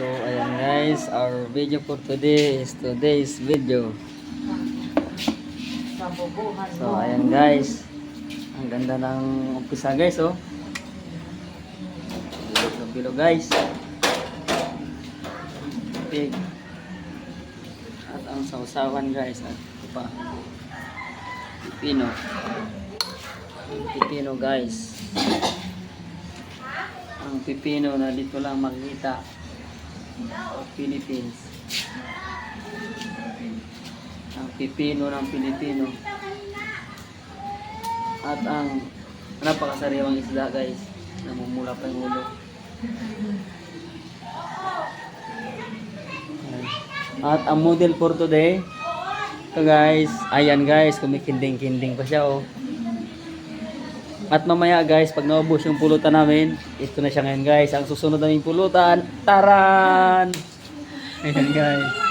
So ayan guys, our video for today is today's video. So ayan guys, ang ganda ng umpisa guys oh. Bilo guys. Big. At ang sausawan guys at pa. Pipino guys. Ang pipino na dito lang makikita sa Philippines. Ang pipino ng Pilipino. At ang napakasariwang isda guys, namumula pa yung ulo. At ang model for today, ito guys, ayan guys, kumikinding-kinding pa siya oh. At mamaya guys, pag naubos yung pulutan namin, ito na siya ngayon guys, ang susunod naming pulutan, taran! Ayan guys.